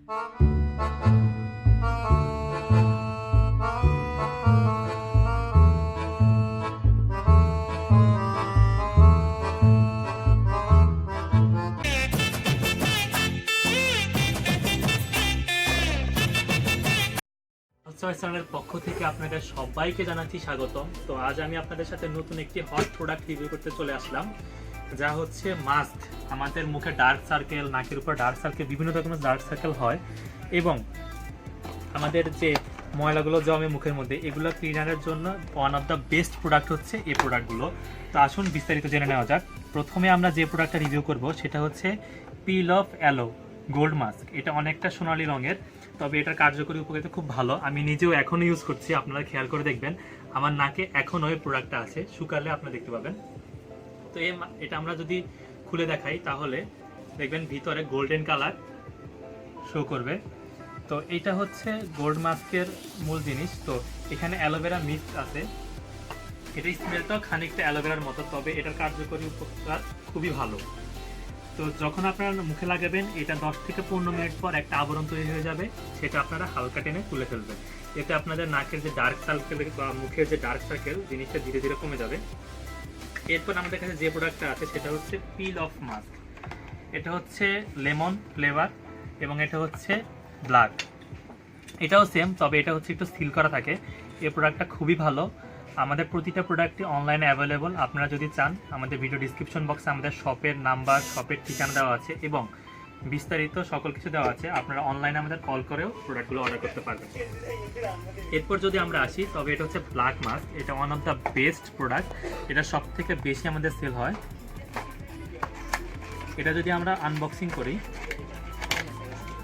চ্যানেলের পক্ষ থেকে আপনাদের সবাইকে জানাচ্ছি স্বাগতম। তো আজ আমি আপনাদের সাথে নতুন একটি হট প্রোডাক্ট রিভিউ করতে চলে আসলাম, যা হচ্ছে মাস্ক। আমাদের মুখে ডার্ক সার্কেল, নাকের উপর ডার্ক সার্কেল, বিভিন্ন রকমের ডার্ক সার্কেল হয় এবং আমাদের যে ময়লাগুলো জমে মুখের মধ্যে, এগুলো ক্লিনারের জন্য one of the best product হচ্ছে এই প্রোডাক্টগুলো। তো আসুন বিস্তারিত জেনে নেওয়া যাক। প্রথমে আমরা যে প্রোডাক্টটা রিভিউ করব সেটা হচ্ছে peel off aloe gold mask. এটা অনেকটা সোনালী রঙের, তবে এটার কার্যকরী উপকারিতা খুব ভালো। আমি নিজেও এখনও ইউজ করছি, আপনারা খেয়াল করে দেখবেন আমার নাকে এখনও এই প্রোডাক্টটা আছে, শুকালে আপনারা দেখতে পাবেন। তো এটা আমরা যদি খুলে দেখাই তাহলে দেখবেন ভিতরে গোল্ডেন কালার শো করবে। তো এটা হচ্ছে গোল্ড মাস্কের মূল জিনিস। তো এখানে অ্যালোভেরা মিক্স আছে। এটা স্মেলটাও খানিকটা অ্যালোভেরার মতো, তবে এটার কার্যকরী উপকার খুবই ভালো। তো যখন আপনারা মুখে লাগাবেন, এটা 10 থেকে 15 মিনিট পর একটা আবরণ তৈরি হয়ে যাবে, সেটা আপনারা হালকা টেনে তুলে ফেলবেন। এতে আপনাদের নাকের যে ডার্ক সার্কেল বা মুখের যে ডার্ক সার্কেল জিনিসটা ধীরে ধীরে কমে যাবে। এরপর আমাদের কাছে যে প্রোডাক্টটা আছে সেটা হচ্ছে পিল অফ মাস্ক। এটা হচ্ছে লেমন ফ্লেভার এবং এটা হচ্ছে ব্ল্যাক। এটাও সেম, তবে এটা হচ্ছে একটু সিল করা থাকে। এই প্রোডাক্টটা খুবই ভালো। আমাদের প্রতিটা প্রোডাক্টই অনলাইনে অ্যাভেলেবল। আপনারা যদি চান, আমাদের ভিডিও ডিসক্রিপশন বক্সে আমাদের শপের নাম্বার, শপের ঠিকানা দেওয়া আছে এবং বিস্তারিত সকল কিছু দেওয়া আছে। আপনারা অনলাইনে আমাদের কল করেও প্রোডাক্টগুলো অর্ডার করতে পারবেন। এরপর যদি আমরা আসি, তবে এটা হচ্ছে ব্ল্যাক মাস্ক। এটা one of the best product. এটা সব থেকে বেশি আমাদের সেল হয়। এটা যদি আমরা আনবক্সিং করি,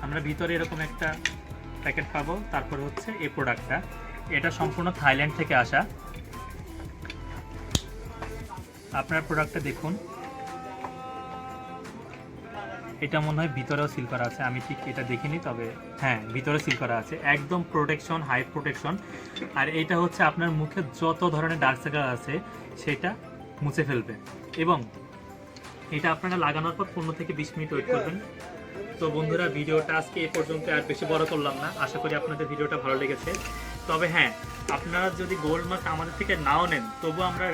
আমরা ভিতরে এরকম একটা প্যাকেট পাবো। তারপর হচ্ছে এই প্রোডাক্টটা, এটা সম্পূর্ণ থাইল্যান্ড থেকে আসা। আপনার প্রোডাক্টটা দেখুন, এটা মনে হয় ভিতরেও সিল করা আছে, আমি ঠিক এটা দেখিনি, তবে হ্যাঁ ভিতরে সিল করা আছে। একদম প্রোটেকশন, হাই প্রোটেকশন। আর এটা হচ্ছে আপনার মুখে যত ধরনের ডার্ক সার্কেল আছে সেটা মুছে ফেলবে। এবং এটা আপনারা লাগানোর পর 15 থেকে 20 মিনিট ওয়েট করবেন। তো বন্ধুরা, ভিডিওটা আজকে এ পর্যন্ত, আর বেশি বড় করলাম না। আশা করি আপনাদের ভিডিওটা ভালো লেগেছে। তবে হ্যাঁ, আপনারা যদি গোল্ড মাস্ক আমাদের থেকে নাও নেন, তবুও আমরা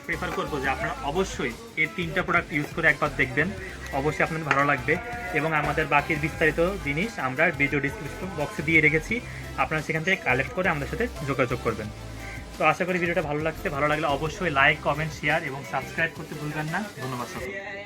প্রেফার করবো যে আপনারা অবশ্যই এই 3টা প্রোডাক্ট ইউজ করে একবার দেখবেন। অবশ্যই আপনাদের ভালো লাগবে। এবং আমাদের বাকি বিস্তারিত জিনিস আমরা ভিডিও ডিসক্রিপশন বক্সে দিয়ে রেখেছি, আপনারা সেখান থেকে কালেক্ট করে আমাদের সাথে যোগাযোগ করবেন। তো আশা করি ভিডিওটা ভালো লাগছে। ভালো লাগলে অবশ্যই লাইক, কমেন্ট, শেয়ার এবং সাবস্ক্রাইব করতে ভুলবেন না। ধন্যবাদ সকলকে।